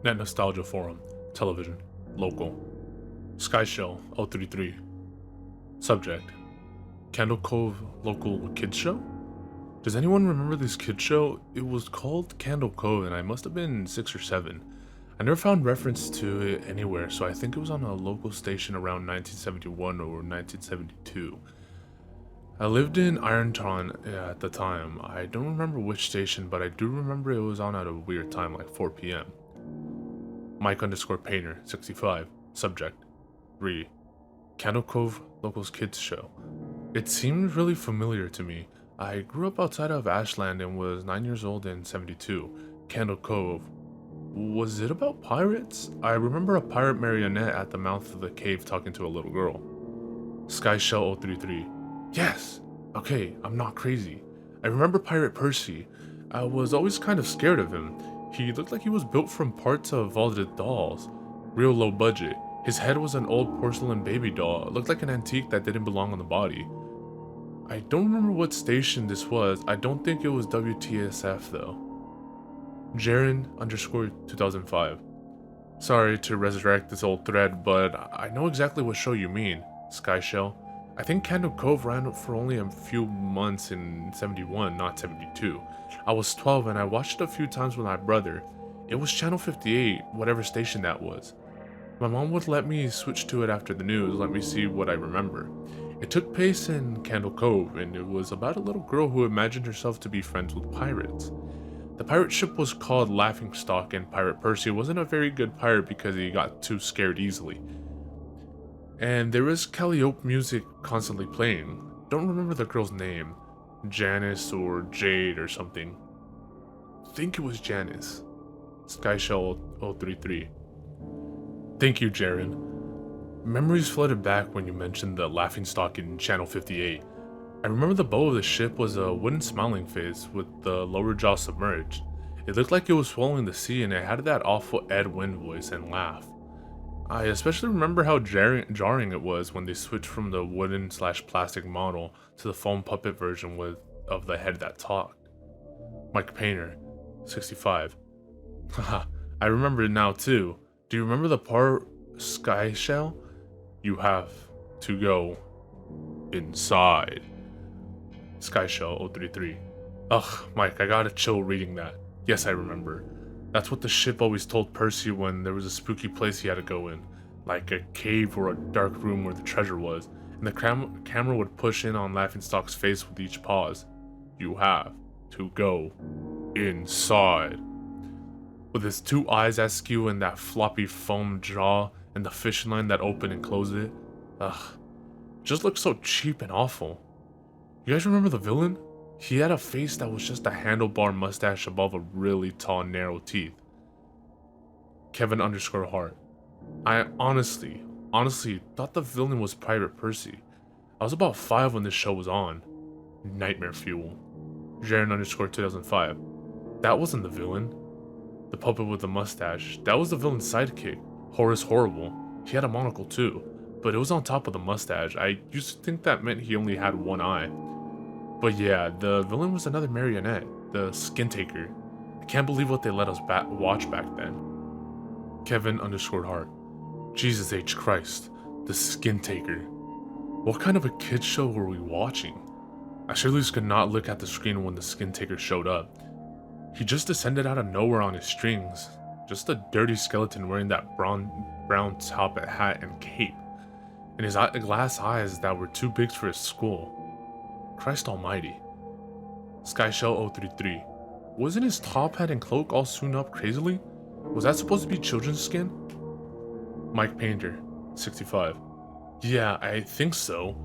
Net Nostalgia Forum, Television, Local, Skyshell 033. Subject, Candle Cove Local Kids Show? Does anyone remember this kids show? It was called Candle Cove and I must have been 6 or 7. I never found reference to it anywhere, so I think it was on a local station around 1971 or 1972. I lived in Ironton at the time. I don't remember which station, but I do remember it was on at a weird time, like 4 p.m. Mike_Painter, 65. Subject, 3. Candle Cove Locals Kids Show. It seemed really familiar to me. I grew up outside of Ashland and was 9 years old in 72. Candle Cove. Was it about pirates? I remember a pirate marionette at the mouth of the cave talking to a little girl. Skyshell 033. Yes! Okay, I'm not crazy. I remember Pirate Percy. I was always kind of scared of him. He looked like he was built from parts of vaulted dolls. Real low budget. His head was an old porcelain baby doll. It looked like an antique that didn't belong on the body. I don't remember what station this was. I don't think it was WTSF though. Jaren_2005. Sorry to resurrect this old thread, but I know exactly what show you mean, Skyshell. I think Candle Cove ran for only a few months in 71, not 72. I was 12 and I watched it a few times with my brother. It was channel 58, whatever station that was. My mom would let me switch to it after the news, let me see what I remember. It took place in Candle Cove, and it was about a little girl who imagined herself to be friends with pirates. The pirate ship was called Laughingstock, and Pirate Percy wasn't a very good pirate because he got too scared easily. And there was Calliope music constantly playing. Don't remember the girl's name. Janice or Jade or something. Think it was Janice. Skyshell 033. Thank you, Jaren. Memories flooded back when you mentioned the laughingstock in Channel 58. I remember the bow of the ship was a wooden smiling face with the lower jaw submerged. It looked like it was swallowing the sea and it had that awful Ed Wynn voice and laugh. I especially remember how jarring it was when they switched from the wooden/plastic model to the foam puppet version of the head that talked. Mike Painter, 65. Haha, I remember it now too. Do you remember the part, Skyshell? You have to go inside. Skyshell 033. Ugh, Mike, I got a chill reading that. Yes, I remember. That's what the ship always told Percy when there was a spooky place he had to go in, like a cave or a dark room where the treasure was, and the camera would push in on Laughingstock's face with each pause. You have to go inside. With his two eyes askew and that floppy foam jaw and the fishing line that opened and closed it. Ugh, just looked so cheap and awful. You guys remember the villain? He had a face that was just a handlebar mustache above a really tall, narrow teeth. Kevin_Hart. I honestly thought the villain was Pirate Percy. I was about 5 when this show was on. Nightmare fuel. Jaren_2005. That wasn't the villain. The puppet with the mustache. That was the villain's sidekick, Horace Horrible. He had a monocle too, but it was on top of the mustache. I used to think that meant he only had one eye. But yeah, the villain was another marionette, the Skin Taker. I can't believe what they let us watch back then. Kevin_Hart. Jesus H. Christ, the Skin Taker. What kind of a kid's show were we watching? I surely could not look at the screen when the Skin Taker showed up. He just descended out of nowhere on his strings. Just a dirty skeleton wearing that brown top hat and cape. And his glass eyes that were too big for his skull. Christ almighty. Skyshell 033. Wasn't his top hat and cloak all sewn up crazily? Was that supposed to be children's skin? Mike Painter, 65. Yeah, I think so.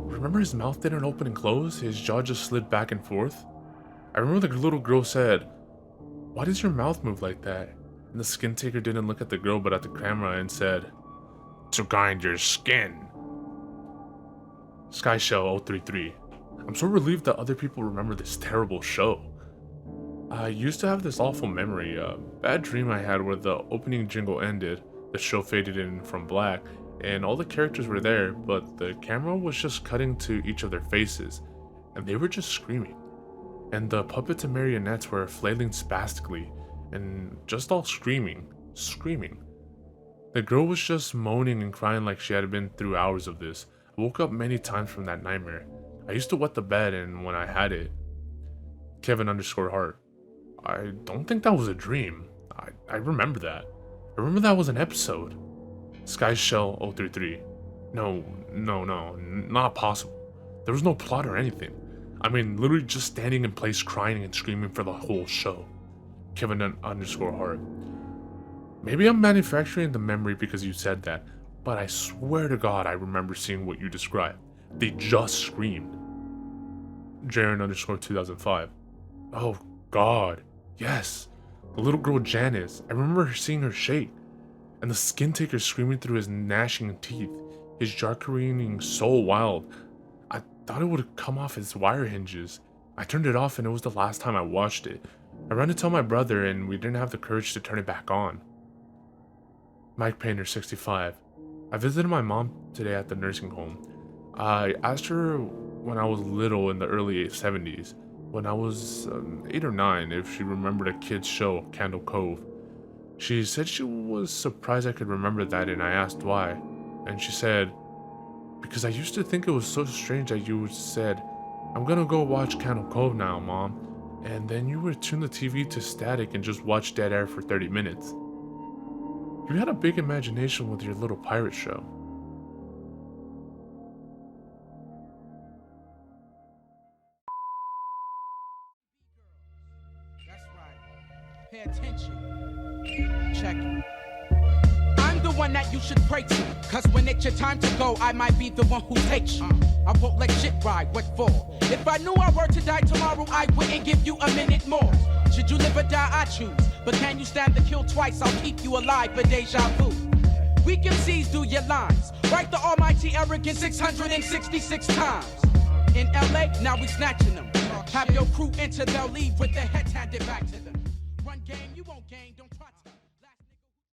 Remember his mouth didn't open and close? His jaw just slid back and forth? I remember the little girl said, "Why does your mouth move like that?" And the Skin Taker didn't look at the girl but at the camera and said, "To guide your skin." Skyshell 033. I'm so relieved that other people remember this terrible show. I used to have this awful memory, a bad dream I had where the opening jingle ended, the show faded in from black, and all the characters were there, but the camera was just cutting to each of their faces, and they were just screaming. And the puppets and marionettes were flailing spastically, and just all screaming. screaming. The girl was just moaning and crying like she had been through hours of this. I woke up many times from that nightmare. I used to wet the bed, and when I had it, Kevin_Hart. I don't think that was a dream. I remember that. I remember that was an episode. SkyShell033. No, not possible. There was no plot or anything. I mean, literally just standing in place crying and screaming for the whole show. Kevin_Hart. Maybe I'm manufacturing the memory because you said that, but I swear to God I remember seeing what you described. They just screamed. Jaren_2005. Oh God, yes. The little girl Janice. I remember seeing her shake. And the skin taker screaming through his gnashing teeth. His jaw careening so wild. I thought it would have come off its wire hinges. I turned it off and it was the last time I watched it. I ran to tell my brother and we didn't have the courage to turn it back on. Mike Painter65. I visited my mom today at the nursing home. I asked her when I was little in the early 70s, when I was 8 or 9, if she remembered a kid's show, Cove. She said she was surprised I could remember that, and I asked why. And she said, because I used to think it was so strange that you said, I'm gonna go watch Cove now, Mom. And then you would tune the TV to static and just watch dead air for 30 minutes. You had a big imagination with your little pirate show. That's right. Pay attention. Check it. I'm the one that you should pray to, cause when it's your time to go, I might be the one who takes you. I won't let shit ride, what for? If I knew I were to die tomorrow, I wouldn't give you a minute more. Should you live or die, I choose. But can you stand the kill twice? I'll keep you alive for deja vu. Weak MCs do your lines. Write the almighty arrogant 666 times. In LA, now we snatching them. Have your crew enter, they'll leave with their heads handed back to them. Run game, you won't gain, don't